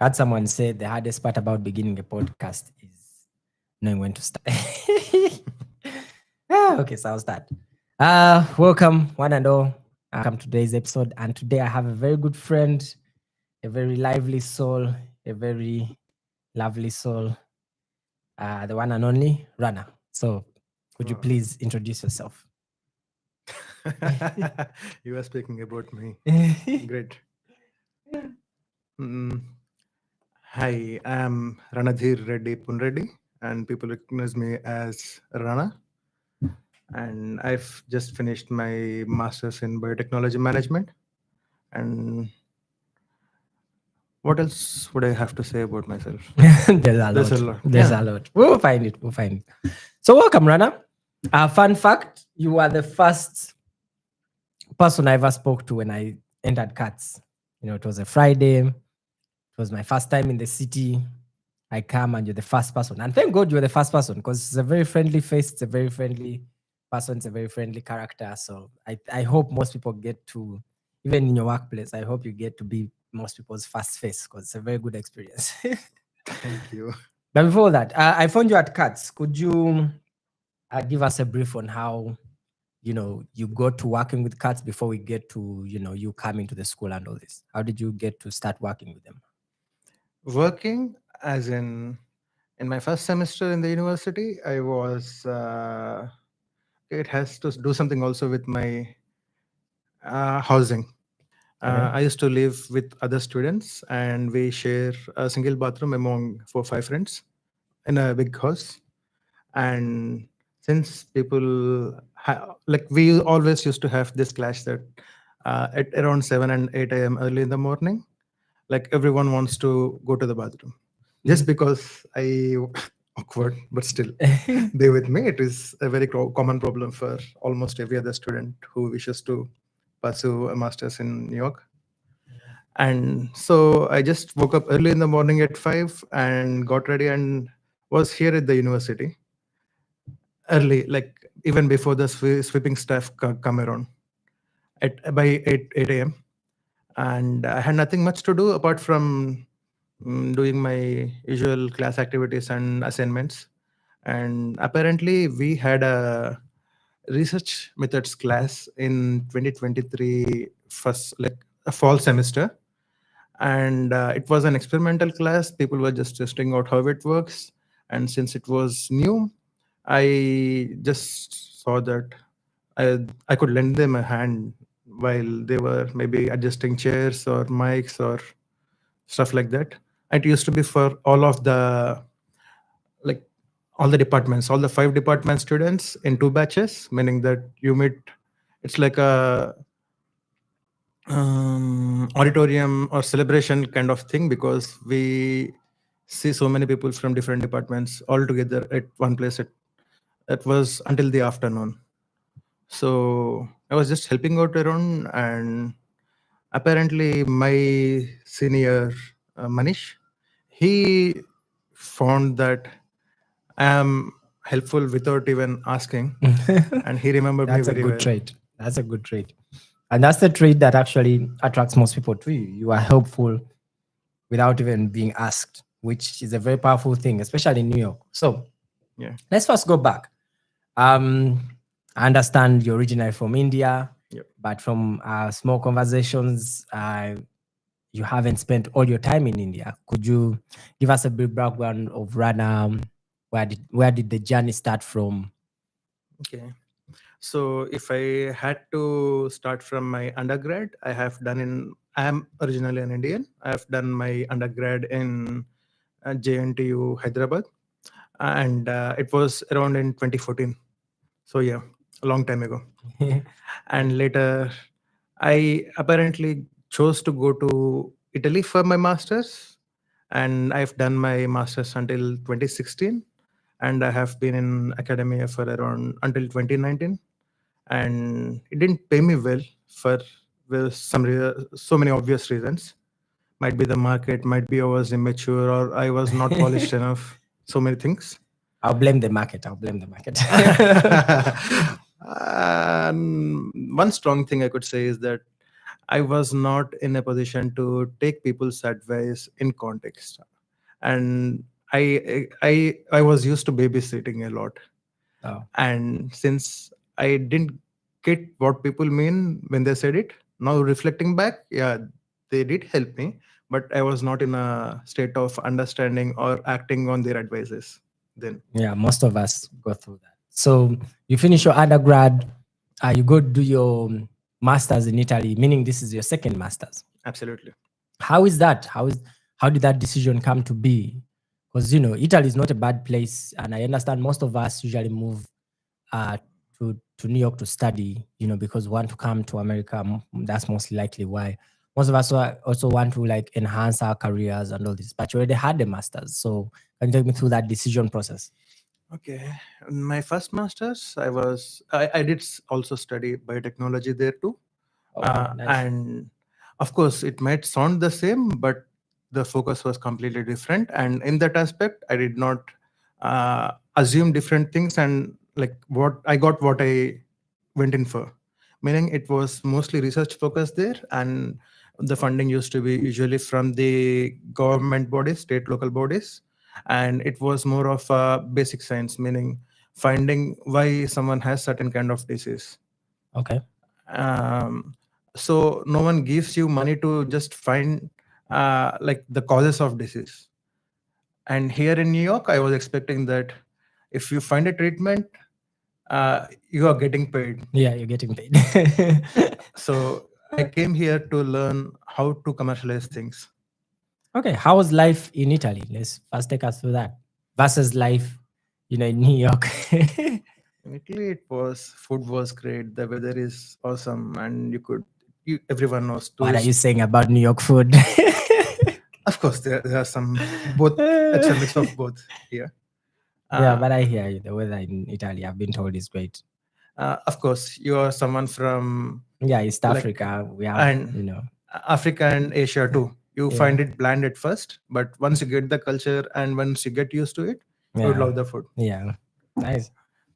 Had someone say the hardest part about beginning a podcast is knowing when to start. Okay, so I'll start. Welcome, one and all. Welcome to today's episode. And today I have a very good friend, a very lively soul, a very lovely soul, the one and only Rana. So, could you please introduce yourself? You are speaking about me. Great. Hi, I'm Ranadhir Reddy Punreddy, and people recognize me as Rana. And I've just finished my master's in biotechnology management. And what else would I have to say about myself? There's a lot. There's a lot. There's Yeah. a lot. We'll find it. We'll find it. So, welcome, Rana. Fun fact: you are the first person I ever spoke to when I entered Katz. It was a Friday. It was my first time in the city. I come and you're the first person. And thank God you're the first person because it's a very friendly face. It's a very friendly person. It's a very friendly character. So I hope most people get to, even in your workplace, I hope you get to be most people's first face because it's a very good experience. Thank you. But before that, I found you at Katz. Could you give us a brief on how, you got to working with Katz before we get to, you coming to the school and all this? How did you get to start working with them? Working as in my first semester in the university, I was. It has to do something also with my housing. I used to live with other students, and we share a single bathroom among 4 5 friends in a big house. And since people like we always used to have this clash that at around 7 and 8 a.m. early in the morning, like everyone wants to go to the bathroom just because I awkward, but still they with me. It is a very common problem for almost every other student who wishes to pursue a master's in New York. And so I just woke up early in the morning at 5 and got ready and was here at the university early, like even before the sweeping staff come around at by 8 a.m. And I had nothing much to do apart from doing my usual class activities and assignments. And apparently we had a research methods class in 2023 first, like a fall semester. And it was an experimental class. People were just testing out how it works. And since it was new, I just saw that I could lend them a hand while they were maybe adjusting chairs or mics or stuff like that. It used to be for all of the, like, all the departments, all the 5 department students in 2 batches, meaning that you meet. It's like a auditorium or celebration kind of thing, because we see so many people from different departments all together at one place. It was until the afternoon. So I was just helping out around, and apparently my senior Manish, he found that I am helpful without even asking, and he remembered me That's a very good well. trait. That's a good trait. And that's the trait that actually attracts most people to you. You are helpful without even being asked, which is a very powerful thing, especially in New York. So Yeah. let's first go back. I understand you're originally from India, Yep. but from small conversations, you haven't spent all your time in India. Could you give us a brief background of Rana? Where did the journey start from? Okay. So if I had to start from my undergrad, I am originally an Indian. I have done my undergrad in JNTU Hyderabad, and it was around in 2014. So yeah, a long time ago. And later, I apparently chose to go to Italy for my masters, and I've done my masters until 2016, and I have been in academia for around until 2019. And it didn't pay me well for so many obvious reasons. Might be the market, might be I was immature or I was not polished enough. So many things. I'll blame the market. I'll blame the market. One strong thing I could say is that I was not in a position to take people's advice in context, and I was used to babysitting a lot, Oh, and since I didn't get what people mean when they said it, now reflecting back, yeah, they did help me, but I was not in a state of understanding or acting on their advices then. yeah, most of us go through that. So you finish your undergrad, you go do your master's in Italy, meaning this is your second master's. Absolutely. How is that? How did that decision come to be? Because Italy is not a bad place, and I understand most of us usually move uh, to New York to study, because we want to come to America. That's mostly likely why. Most of us also want to like enhance our careers and all this. But you already had the masters, so can you take me through that decision process? Okay. In my first master's, I did also study biotechnology there too. Oh, wow, nice. And of course, it might sound the same, but the focus was completely different. And in that aspect, I did not assume different things, and like what I went in for. Meaning, it was mostly research focused there, and the funding used to be usually from the government bodies, state, local bodies, and it was more of a basic science, meaning finding why someone has certain kind of disease. Okay. um, so no one gives you money to just find like the causes of disease. And here in New York, I was expecting that if you find a treatment, you are getting paid. Yeah, you're getting paid. So I came here to learn how to commercialize things. Okay, how was life in Italy? Let's first take us through that versus life, in New York. In Italy, food was great, the weather is awesome, and everyone knows What are you tourists. saying about New York food? Of course, there are some both. It's a mix of both here. Yeah, but I hear you. The weather in Italy, I've been told, is great. Of course, you are someone from Yeah, East like Africa, we have, and Africa and Asia too. You Yeah. find it bland at first, but once you get the culture and once you get used to it, you would Yeah. love the food. Yeah, nice.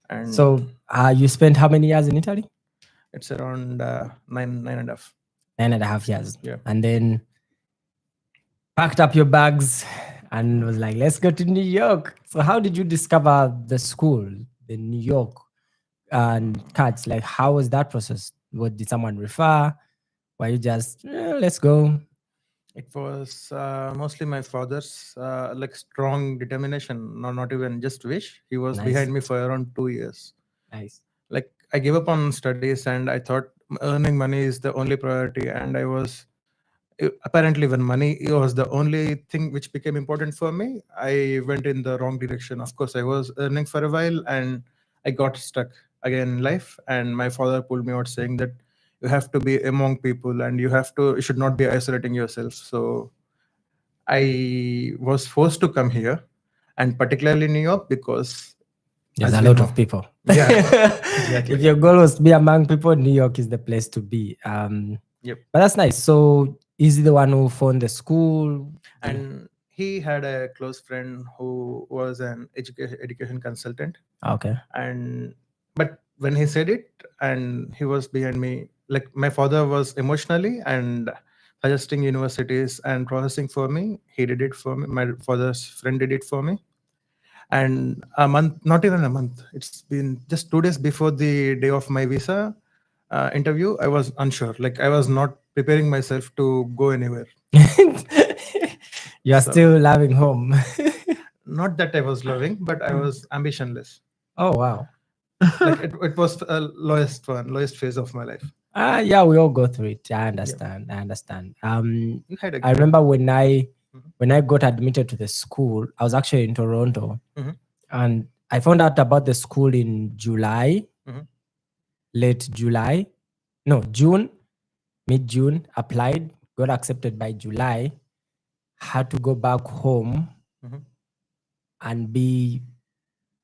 And So, you spent how many years in Italy? it's around nine and a half. 9.5 years. Yeah. And then packed up your bags and was like, let's go to New York. So, how did you discover the school, the New York and Katz? Like, how was that process? What did someone refer? Were you just, let's go? It was mostly my father's like strong determination, not even just wish. He was Nice. behind me for around 2 years. Nice. Like I gave up on studies and I thought earning money is the only priority, and apparently when money was the only thing which became important for me, I went in the wrong direction. Of course, I was earning for a while and I got stuck again in life, and my father pulled me out saying that you have to be among people and you should not be isolating yourself. So I was forced to come here, and particularly New York, because There's as a we lot know- of people. Yeah, If exactly. your goal was to be among people, New York is the place to be. Yep. But that's nice. So, is he the one who found the school? And he had a close friend who was an education consultant. Okay. And but when he said it and he was behind me, like my father was emotionally and suggesting universities and processing for me, he did it for me. My father's friend did it for me. And a month, not even a month, it's been just 2 days before the day of my visa interview, I was unsure, like I was not preparing myself to go anywhere. You're So- still loving home. Not that I was loving, but I was ambitionless. Oh, wow. Like it was a lowest phase of my life. Yeah, we all go through it. I understand. I understand. You had a I remember when I Mhm. got admitted to the school, I was actually in Toronto, Mhm. and I found out about the school in July, Mhm. late July, no, June, mid June. Applied, got accepted by July. Had to go back home Mhm. and be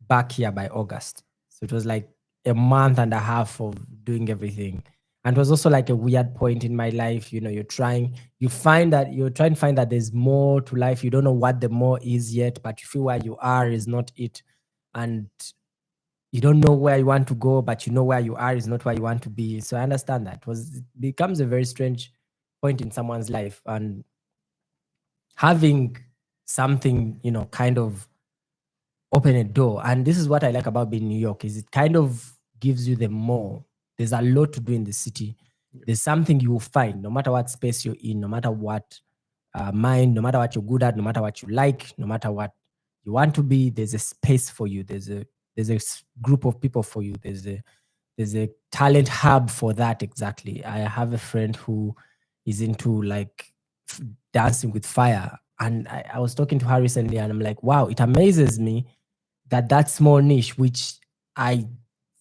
back here by August. So it was like a month and a half of doing everything. And it was also like a weird point in my life. You're trying to find that there's more to life. You don't know what the more is yet, but you feel where you are is not it. And you don't know where you want to go, but you know where you are is not where you want to be. So I understand that. It becomes a very strange point in someone's life, and having something, kind of open a door. And this is what I like about being in New York, is it kind of gives you the more. There's a lot to do in the city. There's something you will find, no matter what space you're in, no matter what mind, no matter what you're good at, no matter what you like, no matter what you want to be. There's a space for you. There's a group of people for you. There's a talent hub for that. Exactly. I have a friend who is into like dancing with fire, and I was talking to her recently, and I'm like, wow, it amazes me that small niche, which I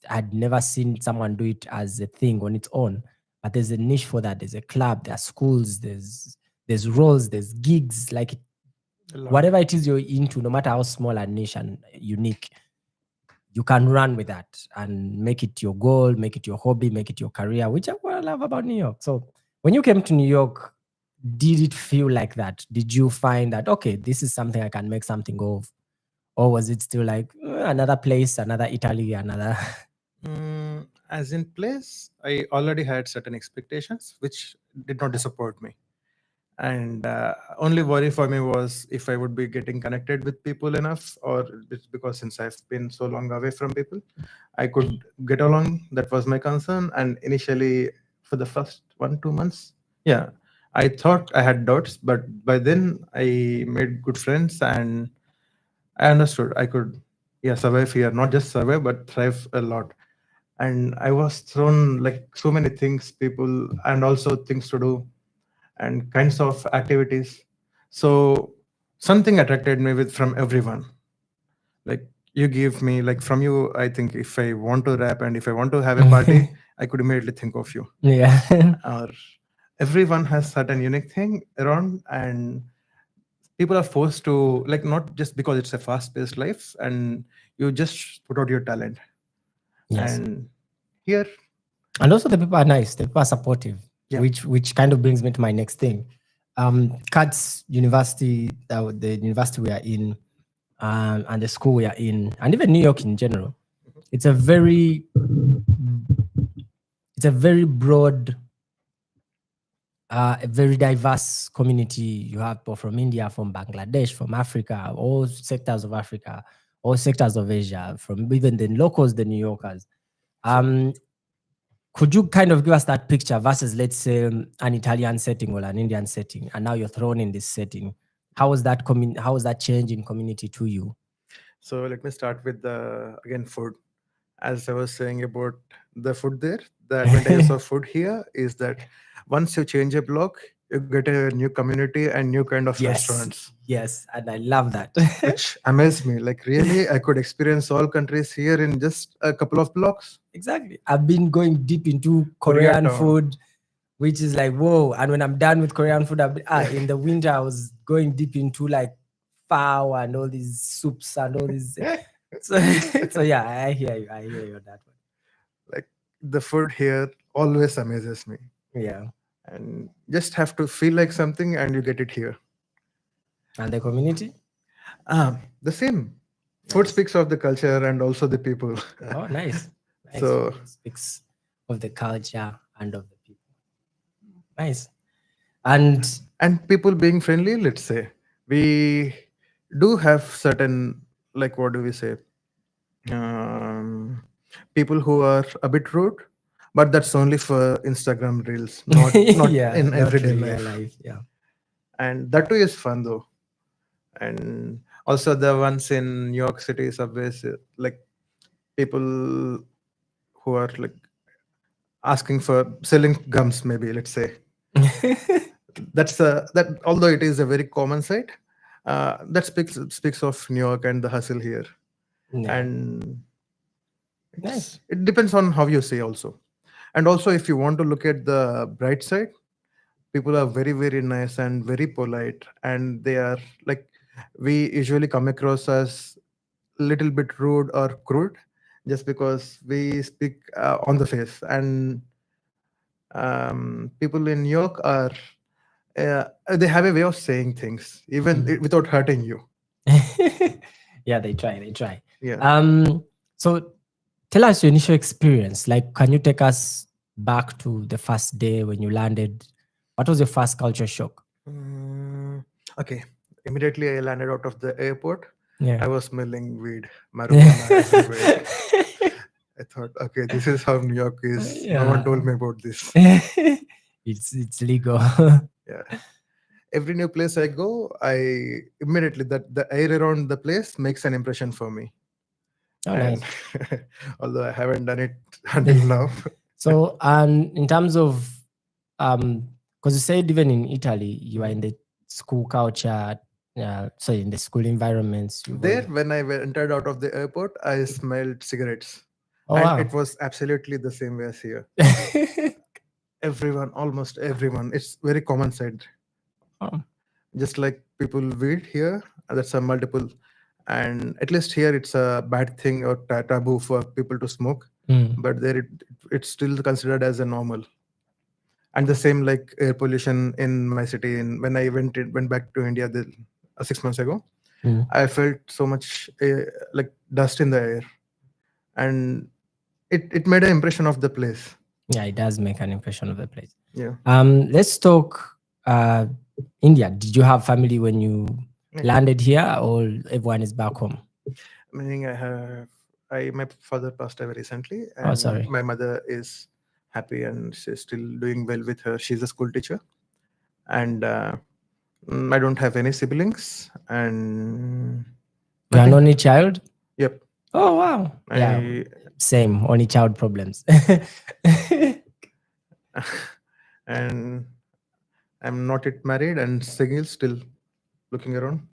had never seen someone do it as a thing on its own, but there's a niche for that. There's a club, there are schools, there's roles, there's gigs, like whatever it is you're into, no matter how small and niche and unique, you can run with that and make it your goal, make it your hobby, make it your career, which I love about New York. So when you came to New York, did it feel like that? Did you find that, okay, this is something I can make something of? Or was it still like another place, another Italy, another? As in place, I already had certain expectations, which did not disappoint me. And only worry for me was if I would be getting connected with people enough, or it's because since I've been so long away from people, I could get along. That was my concern. And initially, for the first 1-2 months, yeah, I thought I had doubts, but by then I made good friends and I understood I could, yeah, survive here, not just survive, but thrive a lot. And I was thrown like so many things, people, and also things to do and kinds of activities. So something attracted me with from everyone. Like you give me like from you, I think if I want to rap and if I want to have a party, I could immediately think of you. Yeah. Or everyone has certain unique thing around, and people are forced to like not just because it's a fast-paced life and you just put out your talent. Yes. And here, and also the people are nice, the people are supportive. Yeah. which kind of brings me to my next thing. Katz University, the university we are in, and the school we are in, and even New York in general, it's a very broad, a very diverse community. You have people from India, from Bangladesh, from Africa, all sectors of Africa, all sectors of Asia, from even the locals, the New Yorkers. Could you kind of give us that picture versus, let's say, an Italian setting or an Indian setting, and now you're thrown in this setting? How was that change in community to you? so let me start with the again food. As I was saying about the food there, the advantages of food here is that once you change a block, you get a new community and new kind of restaurants. Yes, and I love that. Which amazed me. Like really, I could experience all countries here in just a couple of blocks. Exactly. I've been going deep into Korean Koreatown. food, which is like, whoa. And when I'm done with Korean food, in the winter, I was going deep into like pho and all these soups and all these. So yeah, I hear you. I hear you on that one. Like the food here always amazes me. Yeah. And just have to feel like something and you get it here. And the community? The same. Food speaks of the culture and also the people. Oh, nice. So it speaks of the culture and of the people. Nice. And people being friendly, let's say. We do have certain, like, what do we say? People who are a bit rude, but that's only for Instagram reels, not in everyday life. Yeah. And that too is fun though. And also the ones in New York City subways, like people who are like asking for selling gums, maybe let's say. That although it is a very common sight, that speaks of New York and the hustle here. Yeah. And Nice. it depends on how you see also. And also if you want to look at the bright side, people are very, very nice and very polite, and they are like, we usually come across as a little bit rude or crude just because we speak on the face. And people in New York are they have a way of saying things even without hurting you. Yeah, they try. Yeah. So tell us your initial experience. Like, can you take us back to the first day when you landed? What was your first culture shock? Mm, okay. Immediately I landed out of the airport. Yeah. I was smelling weed, marijuana everywhere. I thought, okay, this is how New York is. No one told me about this. It's legal. Yeah. Every new place I go, I immediately that the air around the place makes an impression for me. Oh, And nice. although I haven't done it until now. So, in terms of, because you said even in Italy, you are in the school culture, so in the school environments. There, when I entered out of the airport, I smelled cigarettes. Oh, And wow. it was absolutely the same way as here. Everyone, almost everyone, it's very common sight. Oh, Just like people weed here, that's a multiple. And at least here, it's a bad thing or taboo for people to smoke. But there, it's still considered as a normal. And the same like air pollution in my city. And when I went back to India 6 months ago, I felt so much like dust in the air, and it made an impression of the place. yeah, it does make an impression of the place. Yeah. Let's talk India. Did you have family when you landed here, or everyone is back home? Meaning my father passed away recently, and Oh, sorry. my mother is happy and she's still doing well with her. She's a school teacher, and I don't have any siblings, and You're an only child? Yep. Oh, wow. Yeah, same, only child problems. And I'm not yet married and single, still looking around.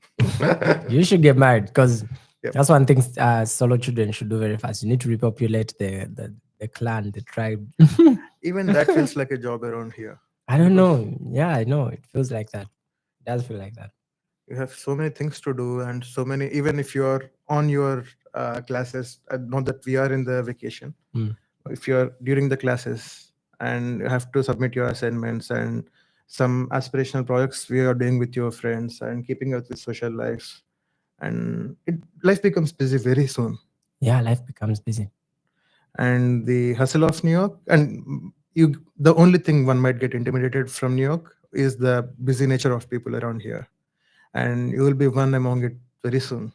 You should get married, because that's one thing solo children should do very fast. You need to repopulate the clan, the tribe. Even that feels like a job around here. I don't know. Yeah, I know. It feels like that. It does feel like that. You have so many things to do, and so many, even if you're on your classes, not that we are in the vacation, if you're during the classes and you have to submit your assignments and some aspirational projects we are doing with your friends and keeping up with social life, and life becomes busy very soon. Yeah, life becomes busy. And the hustle of New York, and the only thing one might get intimidated from New York is the busy nature of people around here, and you will be one among it very soon.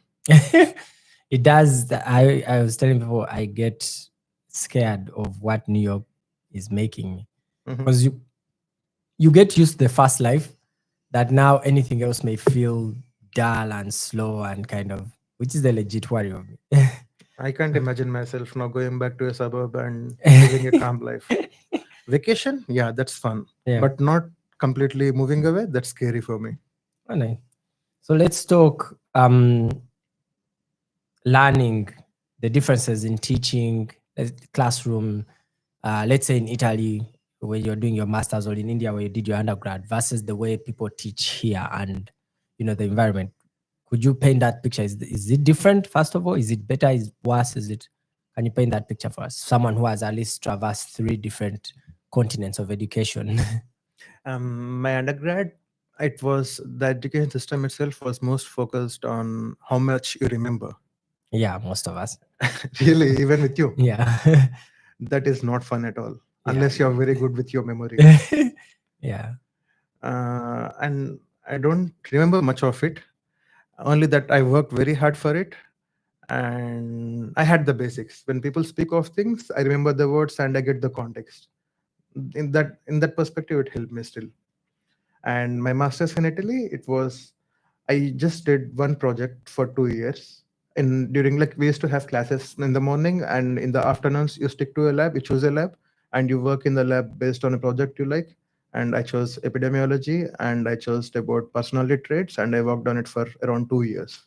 It does. I was telling people I get scared of what New York is making me, because you get used to the fast life, that now anything else may feel dull and slow and kind of, which is the legit worry of me. I can't imagine myself now going back to a suburb and living a calm life. Vacation, yeah, that's fun, but not completely moving away. That's scary for me. Oh, nice. So let's talk learning, the differences in teaching, classroom. Let's say in Italy, where you're doing your master's, or in India where you did your undergrad, versus the way people teach here, and the environment. Could you paint that picture? Is it different? First of all, is it better? Is it worse? Can you paint that picture for us? Someone who has at least traversed 3 different continents of education. My undergrad, the education system itself was most focused on how much you remember. Yeah, most of us. Really, even with you. Yeah. That is not fun at all, unless you're very good with your memory. Yeah. And I don't remember much of it, only that I worked very hard for it, and I had the basics. When people speak of things, I remember the words and I get the context. In that perspective, it helped me still. And my master's in Italy, I just did one project for 2 years. And during, like, we used to have classes in the morning, and in the afternoons you stick to a lab, you choose a lab, and you work in the lab based on a project you like. And I chose epidemiology, and I chose about personality traits, and I worked on it for around 2 years.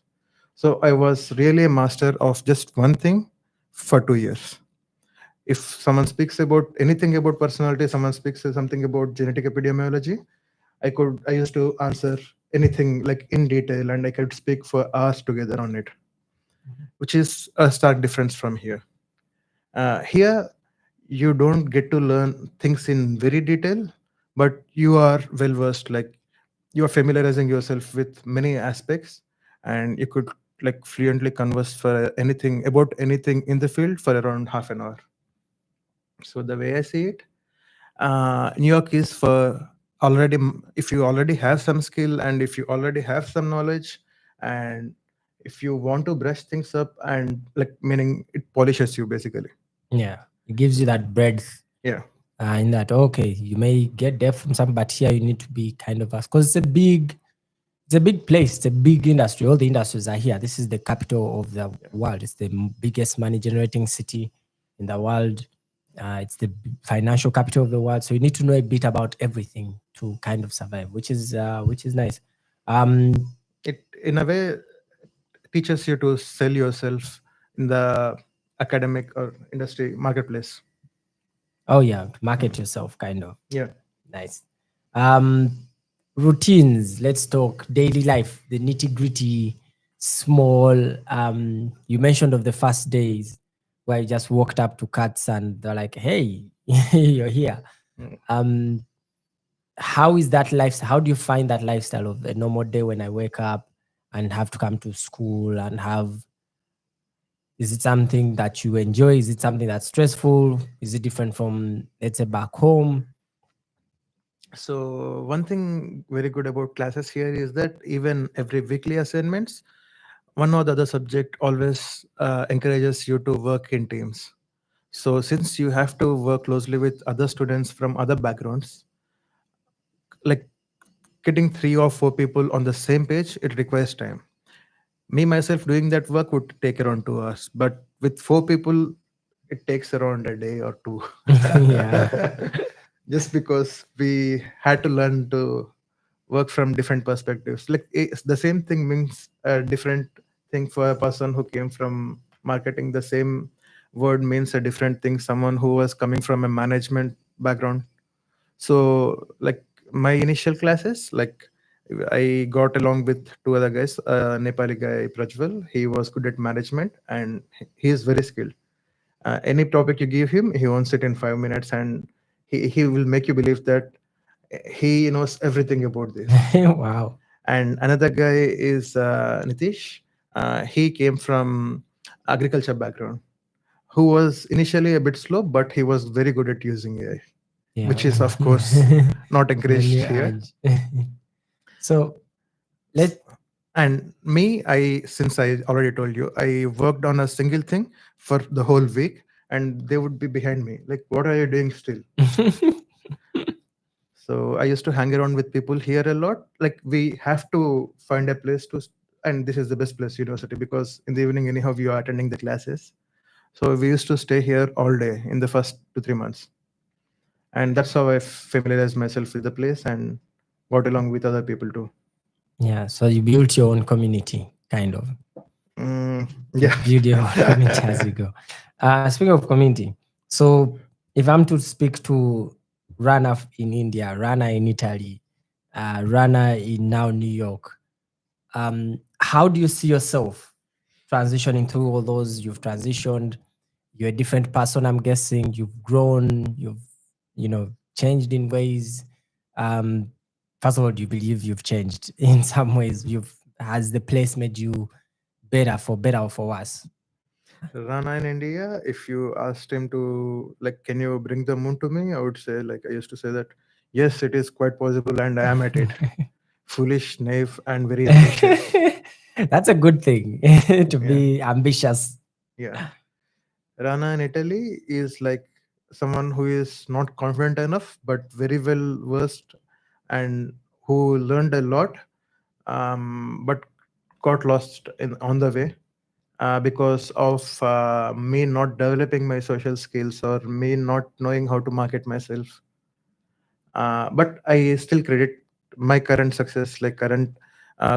So I was really a master of just one thing for 2 years. If someone speaks about anything about personality, someone speaks something about genetic epidemiology, I used to answer anything like in detail, and I could speak for hours together on it, which is a stark difference from here. Here, you don't get to learn things in very detail, but you are well versed. Like, you are familiarizing yourself with many aspects, and you could like fluently converse for anything about anything in the field for around half an hour. So the way I see it, New York is for already, if you already have some skill and if you already have some knowledge, and if you want to brush things up, and like meaning it polishes you basically. Yeah, it gives you that breadth. Yeah. In that, okay, you may get there from some, but here you need to be kind of fast because it's a big place, it's a big industry. All the industries are here. This is the capital of the world. It's the biggest money generating city in the world. It's the financial capital of the world. So you need to know a bit about everything to kind of survive, which is nice. It in a way teaches you to sell yourself in the academic or industry marketplace. Oh yeah, market yourself, kind of. Yeah. Nice. Routines. Let's talk daily life, the nitty gritty, small. You mentioned of the first days where you just walked up to Katz and they're like, "Hey, you're here." How is that lifestyle? How do you find that lifestyle of a normal day when I wake up and have to come to school and have? Is it something that you enjoy? Is it something that's stressful? Is it different from, let's say, back home? So one thing very good about classes here is that even every weekly assignments, one or the other subject always encourages you to work in teams. So since you have to work closely with other students from other backgrounds, like getting 3 or 4 people on the same page, it requires time. Me myself doing that work would take around 2 hours, but with 4 people, it takes around a day or two. Yeah. Just because we had to learn to work from different perspectives. Like the same thing means a different thing for a person who came from marketing. The same word means a different thing. Someone who was coming from a management background. So like my initial classes, like I got along with 2 other guys. Nepali guy Prajwal, he was good at management and he is very skilled. Any topic you give him, he wants it in 5 minutes, and he will make you believe that he knows everything about this. Wow. And another guy is Nitish. He came from agriculture background, who was initially a bit slow, but he was very good at using AI, Yeah. which is of course not The encouraged new here. age. So let And me, I since I already told you, I worked on a single thing for the whole week, and they would be behind me, like, "What are you doing still?" So I used to hang around with people here a lot. Like we have to find a place to, and this is the best place, university, because in the evening anyhow we are attending the classes. So we used to stay here all day in the first 2 3 months, and that's how I familiarized myself with the place and got along with other people too. yeah, so you built your own community, kind of. Yeah. Build your own community as you go. Speaking of community, so if I'm to speak to Rana in India, Rana in Italy, Rana in now New York, how do you see yourself transitioning through all those? You've transitioned, you're a different person, I'm guessing. You've grown, you've, changed in ways. First of all, do you believe you've changed in some ways? Has the place made you better or for worse? Rana in India, if you asked him to, like, can you bring the moon to me? I would say, like, I used to say that, yes, it is quite possible, and I am at it. Foolish, naive, and very ambitious. That's a good thing to Yeah. be ambitious. Yeah. Rana in Italy is like someone who is not confident enough, but very well versed and who learned a lot, but got lost on the way because of me not developing my social skills or me not knowing how to market myself. But I still credit my current success, like current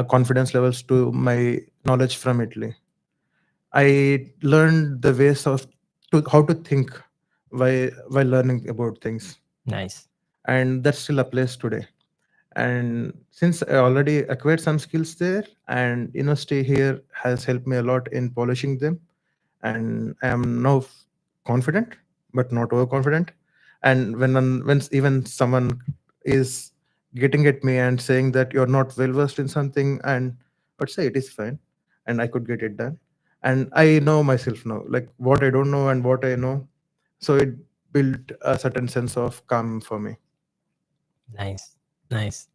confidence levels, to my knowledge from Italy. I learned the ways of to how to think while learning about things, Nice. and that still applies today. And since I already acquired some skills there, and stay here has helped me a lot in polishing them, and I am now confident, but not overconfident. And when even someone is getting at me and saying that you're not well versed in something, and but say it is fine. and I could get it done. And I know myself now, like what I don't know and what I know. So it built a certain sense of calm for me. Nice, nice.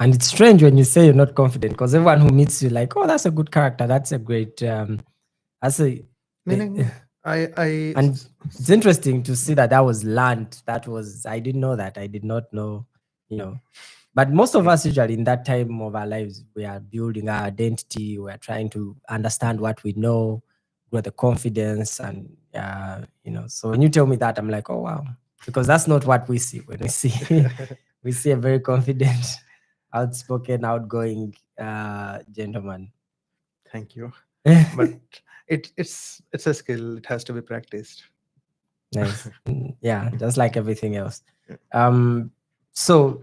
And it's strange when you say you're not confident, because everyone who meets you like, oh, that's a good character. That's a great. That's a. Meaning, I And it's interesting to see that that was learned. That was I didn't know that. I did not know. You know, but most of us usually in that time of our lives, we are building our identity. We are trying to understand what we know, grow the confidence, and So when you tell me that, I'm like, oh wow, because that's not what we see. When we see we see a very confident, outspoken, outgoing gentleman. Thank you. But it's a skill. It has to be practiced. Nice. Yeah, just like everything else. Yeah. So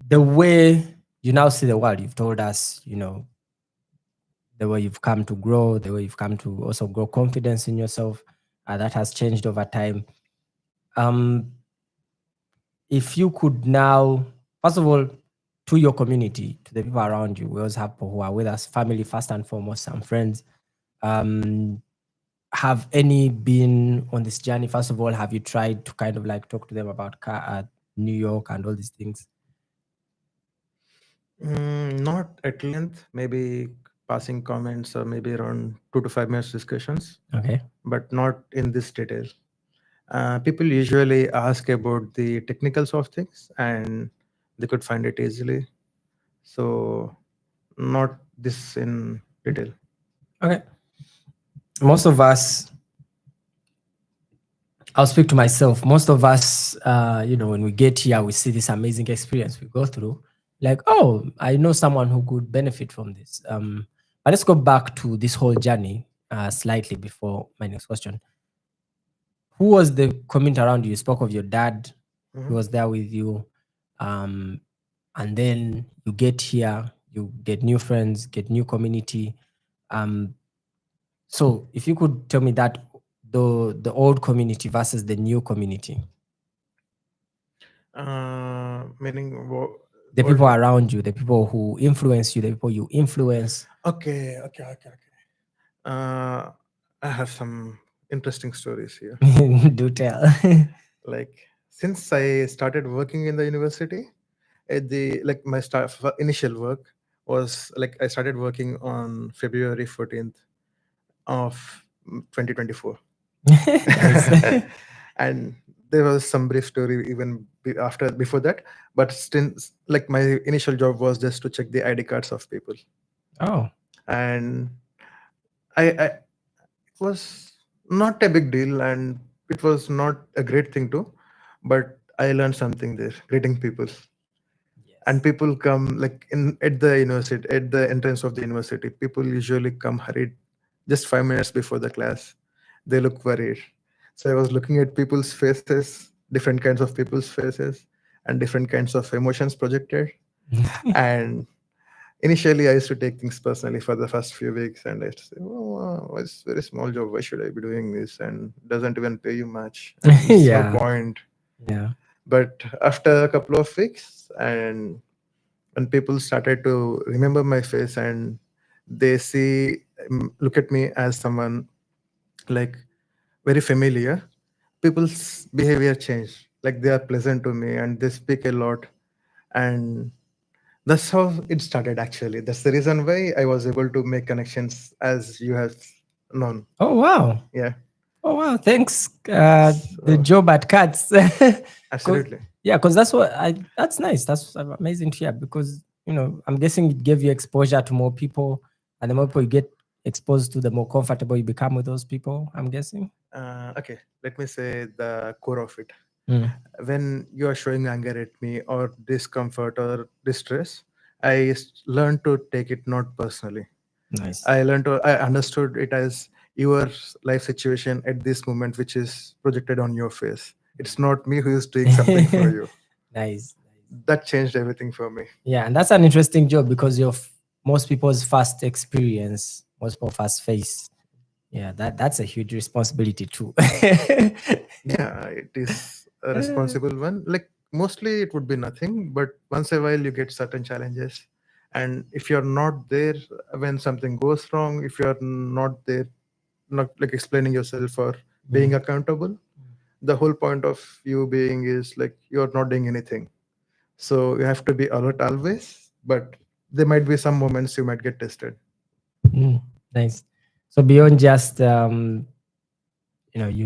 the way you now see the world, you've told us, the way you've come to grow, the way you've come to also grow confidence in yourself, that has changed over time. If you could now, first of all, to your community, to the people around you, we also have people who are with us, family first and foremost, some friends. Have any been on this journey? First of all, have you tried to kind of like talk to them about New York and all these things? Not at length, maybe passing comments or maybe around 2 to 5 minutes discussions. Okay. But not in this detail. People usually ask about the technicals of things and they could find it easily. So not this in detail. Okay. Most of us, I'll speak to myself. Most of us, when we get here, we see this amazing experience we go through. Like, oh, I know someone who could benefit from this. But let's go back to this whole journey slightly before my next question. Who was the community around you? You spoke of your dad, who was there with you. And then you get here, you get new friends, get new community. So if you could tell me that the old community versus the new community. Meaning the people around you, the people who influence you, the people you influence. Okay. I have some interesting stories here. Do tell. Like since I started working in the university, at the like my initial work was like I started working on February 14th of 2024. And there was some brief story even before that, but still like my initial job was just to check the ID cards of people. Oh. And it was not a big deal and it was not a great thing too, but I learned something there, greeting people. And people come like at the university, at the entrance of the university, people usually come hurried just 5 minutes before the class. They look worried. So I was looking at people's faces, different kinds of people's faces, and different kinds of emotions projected. And initially, I used to take things personally for the first few weeks, and I used to say, "Oh, wow, it's a very small job. Why should I be doing this? And doesn't even pay you much. There's no point." Yeah. But after a couple of weeks, and when people started to remember my face and they look at me as someone like very familiar, people's behavior changed. Like they are pleasant to me and they speak a lot. And that's how it started actually. That's the reason why I was able to make connections as you have known. Oh wow. Yeah. Oh wow. Thanks. The job at Katz. Absolutely. Yeah, because that's nice. That's amazing to hear because I'm guessing it gave you exposure to more people, and the more people you get exposed to, the more comfortable you become with those people, I'm guessing. Okay, let me say the core of it. When you are showing anger at me or discomfort or distress, I learned to take it not personally. Nice. I understood it as your life situation at this moment, which is projected on your face. It's not me who is doing something for you. Nice. That changed everything for me. Yeah, and that's an interesting job because most people's first experience, most people first face. Yeah, that's a huge responsibility too. Yeah, it is a responsible one. Like mostly it would be nothing, but once a while you get certain challenges And if you're not there when something goes wrong, if you're not there, not like explaining yourself or being accountable, the whole point of you being is like you're not doing anything. So you have to be alert always, but there might be some moments you might get tested. Mm, nice. So beyond just you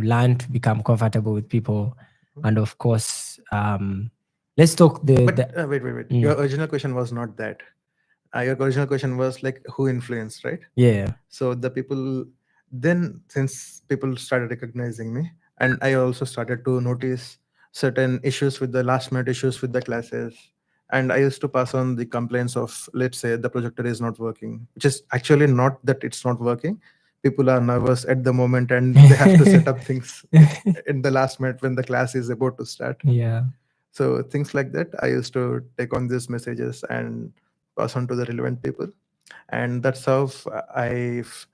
learn to become comfortable with people, and of course, let's talk But the wait. mm, Your original question was not that. Your original question was like who influenced, right? yeah. So the people, then since people started recognizing me, and I also started to notice certain issues with the last minute issues with the classes, and I used to pass on the complaints of, let's say, the projector is not working, which is actually not that it's not working. People are nervous at the moment and they have to set up things in the last minute when the class is about to start. Yeah. So things like that, I used to take on these messages and pass on to the relevant people, and that's how I've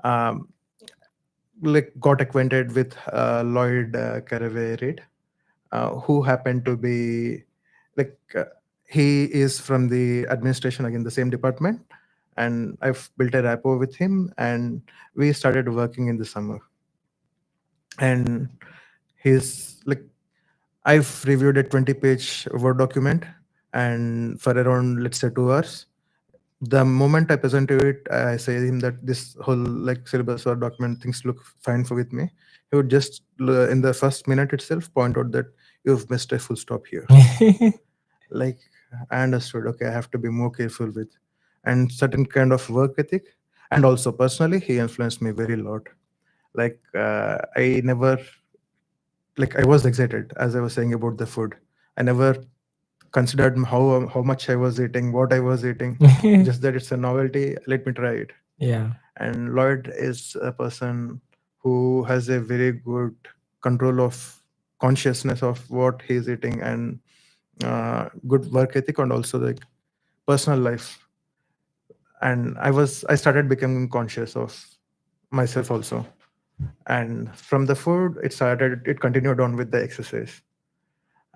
um, like got acquainted with Lloyd Caraway Reid, who happened to be like he is from the administration, again the same department, and I've built a rapport with him, and we started working in the summer. And he's like, I've reviewed a 20-page Word document, and for around, let's say, 2 hours. The moment I present to it, I say him that this whole like syllabus or document things look fine for with me. He would just in the first minute itself point out that you've missed a full stop here. Like I understood. Okay, I have to be more careful with, and certain kind of work ethic, and also personally, he influenced me very lot. Like I never like I was excited as I was saying about the food. I never considered how much I was eating, what I was eating. Just that it's a novelty. Let me try it. Yeah. And Lloyd is a person who has a very good control of consciousness of what he's eating, and good work ethic, and also like personal life. And I started becoming conscious of myself also. And from the food, it continued on with the exercise.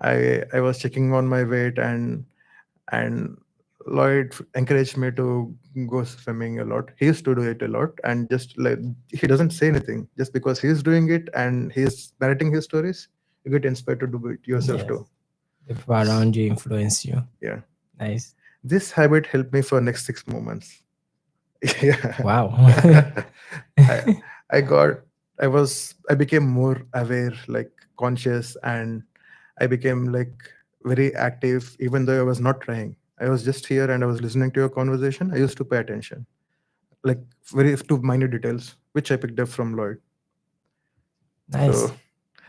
I was checking on my weight, and Lloyd encouraged me to go swimming a lot. He used to do it a lot, and just like he doesn't say anything, just because he's doing it and he's narrating his stories, you get inspired to do it yourself Yes. too. The people around you influence you. Yeah, Nice. this habit helped me for next 6 moments. Yeah, Wow. I, I got, I became more aware, like conscious, and I became like very active, even though I was not trying. I was just here and I was listening to your conversation. I used to pay attention, like very to minor details, which I picked up from Lloyd. Nice. So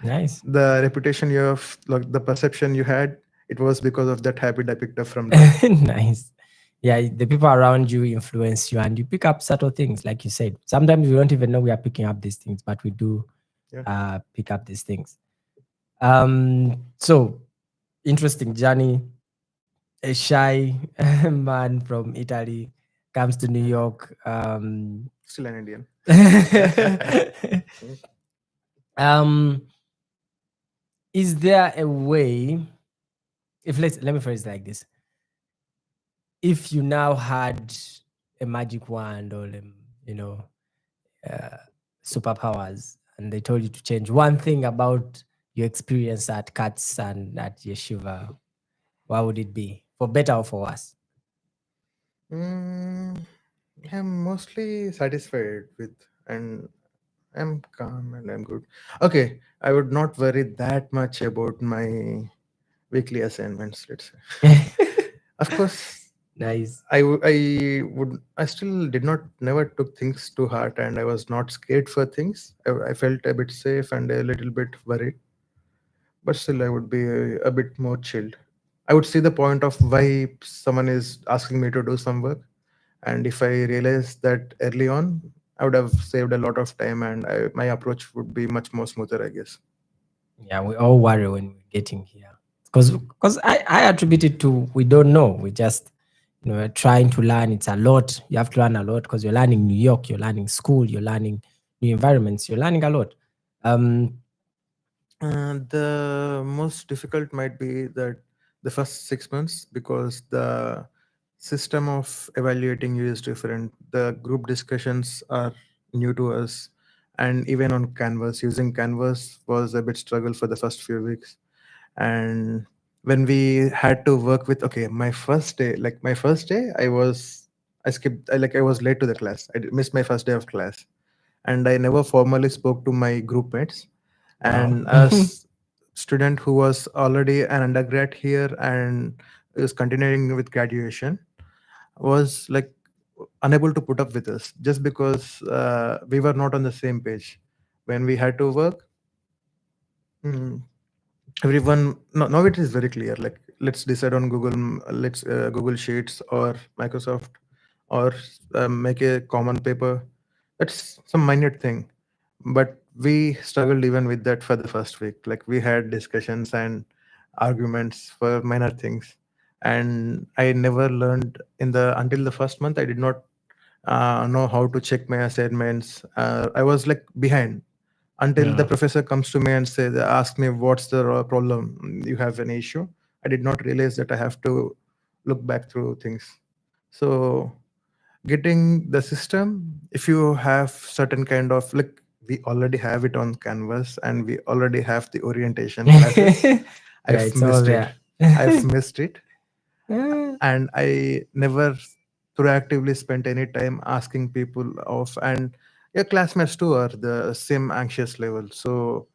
Nice. the reputation you have, like the perception you had, it was because of that habit I picked up from Lloyd. Nice. Yeah, the people around you influence you, and you pick up subtle things, like you said. Sometimes we don't even know we are picking up these things, but we do Yeah. pick up these things. So interesting journey. A shy man from Italy comes to New York. Still an Indian. um, is there a way? If let me phrase it like this: if you now had a magic wand or uh, superpowers, and they told you to change one thing about your experience at Katz and at Yeshiva, what would it be, for better or for worse? Mm, I'm mostly satisfied with, and I'm calm and I'm good. Okay, I would not worry that much about my weekly assignments, let's say. Of course, Nice. I still did not, never took things to heart, and I was not scared for things. I felt a bit safe and a little bit worried, but still, I would be a bit more chilled. I would see the point of why someone is asking me to do some work. And if I realized that early on, I would have saved a lot of time, and my approach would be much more smoother, I guess. Yeah, we all worry when we're getting here, because I attribute it to we don't know. We just we're trying to learn. It's a lot. You have to learn a lot because you're learning New York, you're learning school, you're learning new environments, you're learning a lot. The most difficult might be that the first 6 months, because the system of evaluating you is different. The group discussions are new to us, and even on Canvas, using Canvas was a bit struggle for the first few weeks. And when we had to work with, okay, my first day, I skipped, I was late to the class. Missed my first day of class, and I never formally spoke to my group mates. Wow. And as student who was already an undergrad here and is continuing with graduation, was like unable to put up with us just because we were not on the same page when we had to work. mm, Everyone, now it is very clear, like let's decide on let's Google Sheets or Microsoft, or make a common paper. That's some minute thing, but we struggled even with that for the first week. Like we had discussions and arguments for minor things, and I never learned in the until the first month. I did not know how to check my assignments. I was like behind until the Yeah. professor comes to me and says, ask me what's the problem. You have an issue. I did not realize that I have to look back through things. So getting the system, if you have certain kind of, like, we already have it on Canvas and we already have the orientation classes. Yeah, I've it's all missed it. there. I've missed it. Yeah. And I never proactively spent any time asking people of, and your classmates too are the same anxious level. So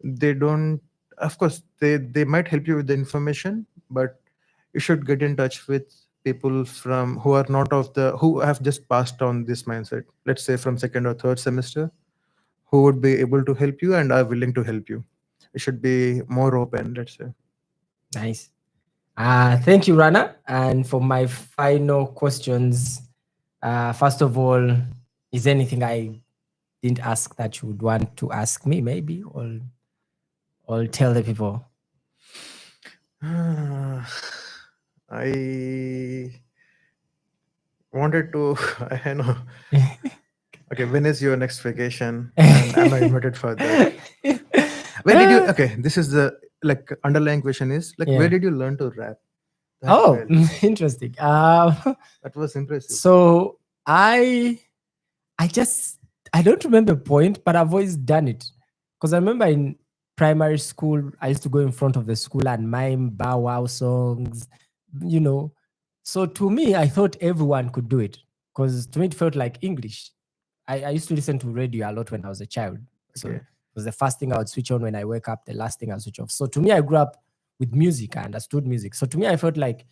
they don't, of course, they might help you with the information, but you should get in touch with people from who are not of the who have just passed on this mindset, let's say from second or third semester, who would be able to help you and are willing to help you. You should be more open, let's say. Nice. Thank you, Rana. And for my final questions, first of all, is there anything I didn't ask that you would want to ask me, maybe, or tell the people? I wanted to, I know. Okay, when is your next vacation? And am I invited for that? Where did you? Okay, this is the, like, underlying question is like, where Yeah. did you learn to rap? That Oh, felt, interesting. that was impressive. So I just I don't remember a point, but I've always done it. Because I remember in primary school, I used to go in front of the school and mime Bow Wow songs, you know. So to me, I thought everyone could do it. Because to me, it felt like English. I used to listen to radio a lot when I was a child. So Okay. it was the first thing I would switch on when I wake up, the last thing I would switch off. So to me, I grew up with music. I understood music. So to me, I felt like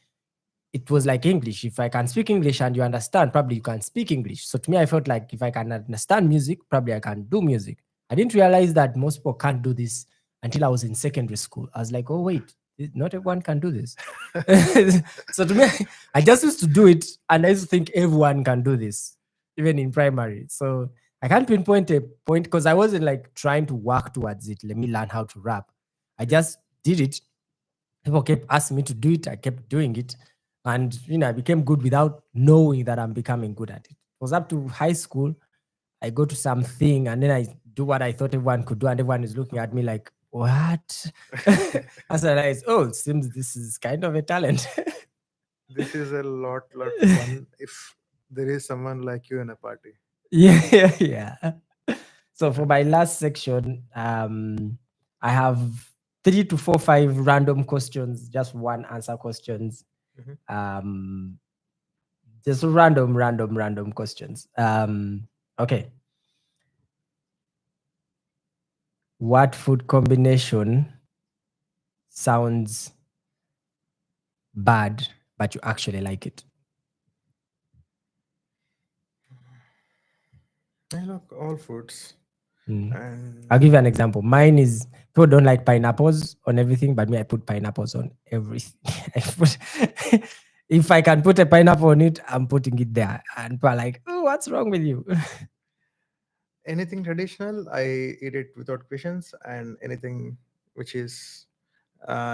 it was like English. If I can speak English and you understand, probably you can speak English. So to me, I felt like if I can understand music, probably I can do music. I didn't realize that most people can't do this until I was in secondary school. I was like, oh, wait, not everyone can do this. So to me, I just used to do it and I used to think everyone can do this, even in primary. So I can't pinpoint a point because I wasn't like trying to work towards it. Let me learn how to rap. I just did it. People kept asking me to do it. I kept doing it. And, I became good without knowing that I'm becoming good at it. It was up to high school. I go to something and then I do what I thought everyone could do. And everyone is looking at me like, what? As I realized, oh, it seems this is kind of a talent. This is a lot fun if there is someone like you in a party. Yeah. So for my last section, I have 3 to 4, 5 random questions, just one answer questions. Mhm. Just random questions. Okay. What food combination sounds bad, but you actually like it? I like all foods. Mm. And I'll give you an example. Mine is people don't like pineapples on everything, but me, I put pineapples on everything. If I can put a pineapple on it, I'm putting it there. And people are like, oh, what's wrong with you? anything traditional, I eat it without questions, and anything which is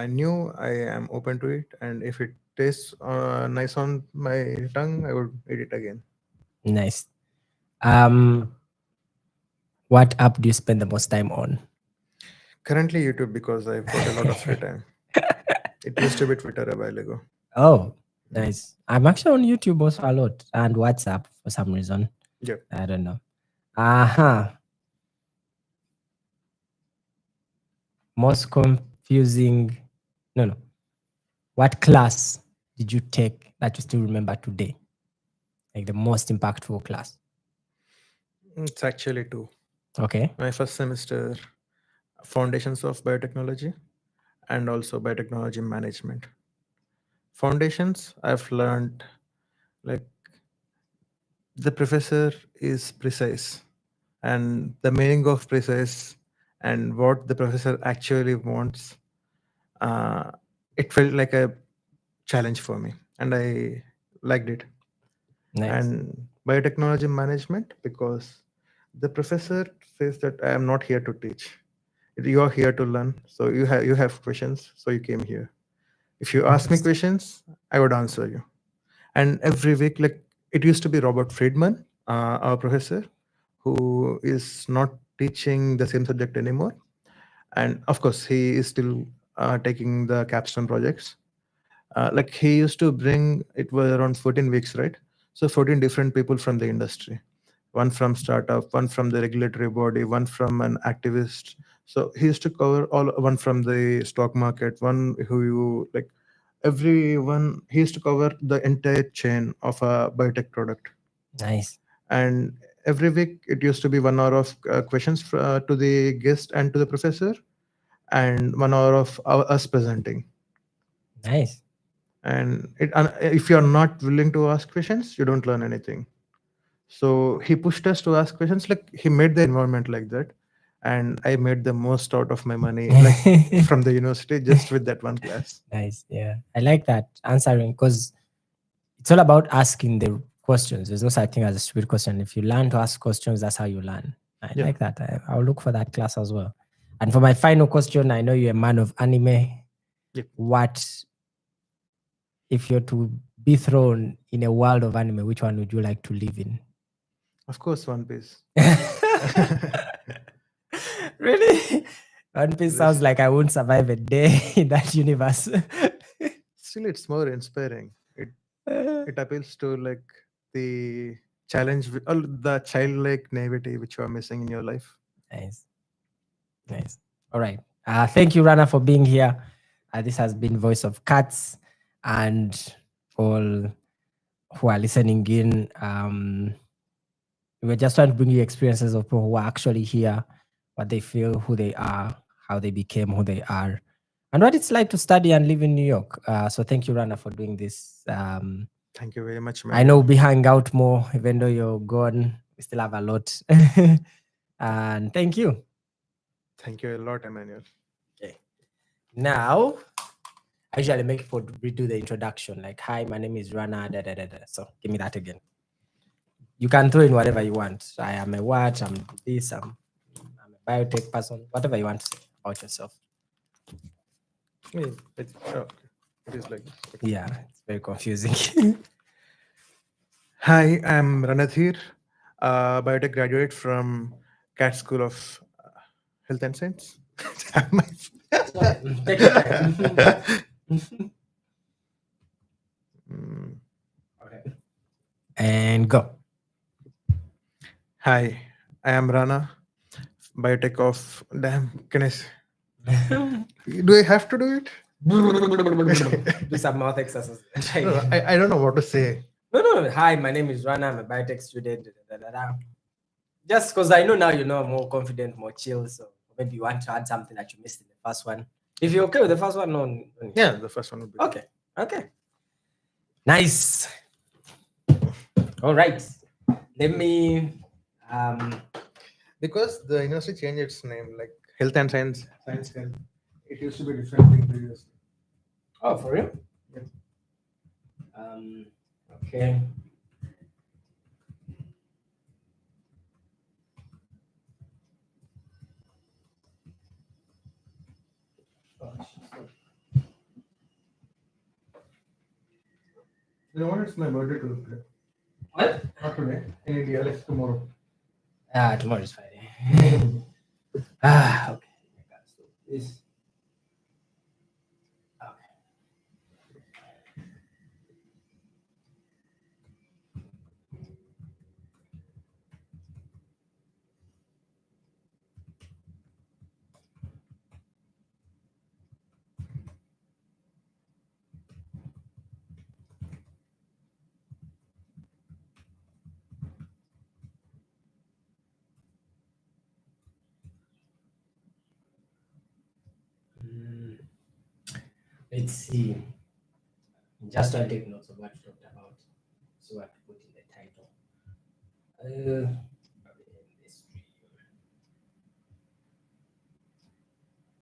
new, I am open to it. And if it tastes nice on my tongue, I would eat it again. Nice. What app do you spend the most time on? Currently, YouTube, because I've got a lot of free time. It used to be Twitter a while ago. Oh, Nice. I'm actually on YouTube also a lot and WhatsApp for some reason. Yeah. I don't know. Uh-huh. Most confusing. No. What class did you take that you still remember today? Like the most impactful class? It's actually two. Okay. My first semester, Foundations of Biotechnology, and also Biotechnology Management. Foundations, I've learned like the professor is precise, and the meaning of precise and what the professor actually wants. Uh, it felt like a challenge for me, and I liked it. Nice. And biotechnology management, because the professor says that I am not here to teach. You are here to learn. So you have questions. So you came here. If you ask me questions, I would answer you. And every week, like it used to be Robert Friedman, our professor, who is not teaching the same subject anymore. And of course, he is still taking the capstone projects. Like he used to bring, it was around 14 weeks, right? So 14 different people from the industry, one from startup, one from the regulatory body, one from an activist. So he used to cover all, one from the stock market, one who you like, everyone. He used to cover the entire chain of a biotech product. Nice. And every week it used to be 1 hour of questions to the guest and to the professor, and 1 hour of us presenting. Nice. And if you're not willing to ask questions, you don't learn anything. So he pushed us to ask questions. Like he made the environment like that, and I made the most out of my money, like from the university, just with that one class. Nice. Yeah. I like that answering because it's all about asking the questions. There's no such thing as a stupid question. If you learn to ask questions, that's how you learn. I Yeah. like that. I'll look for that class as well. And for my final question, I know you're a man of anime. Yep. What, if you're to be thrown in a world of anime, which one would you like to live in? Of course, One Piece. Really? One Piece sounds like I won't survive a day in that universe. Still, it's more inspiring. It appeals to like the challenge, all the childlike naivety which you are missing in your life. Nice. Nice. All right. Thank you, Rana, for being here. This has been Voice of Katz, and all who are listening in. We're just trying to bring you experiences of people who are actually here, what they feel, who they are, how they became who they are, and what it's like to study and live in New York. So thank you, Rana, for doing this. Thank you very much, I know we hang out more, even though you're gone. We still have a lot. And thank you. Thank you a lot, Emmanuel. Okay. Now, I usually make people redo the introduction, like, hi, my name is Rana, da, da, da, da. So give me that again. You can throw in whatever you want. I am a what, I'm this, I'm a biotech person, whatever you want to say about yourself. It is like this. Okay. Yeah, it's very confusing. Hi, I'm Ranathir, biotech graduate from Katz School of Health and Science. Take your time. Okay. And go. Hi, I am Rana, biotech of. Damn, can I? Do I have to do it? Do some mouth exercises. No, I don't know what to say. No. Hi, my name is Rana. I'm a biotech student. Da, da, da, da. Just because I know now you know more confident, more chill. So maybe you want to add something that you missed in the first one. If you're okay with the first one, no. Yeah, the first one would be. Okay. Okay. Nice. All right. Let me. Because the university changed its name, like Health and Science, Science Health. It used to be different thing previously. Oh, for real? Yeah. Okay. You know what? It's my birthday today. What? Not today. In India, like tomorrow. Tomorrow is Friday. Okay. This. Okay. Let's see. Just to take notes of what we talked about. So what to put in the title.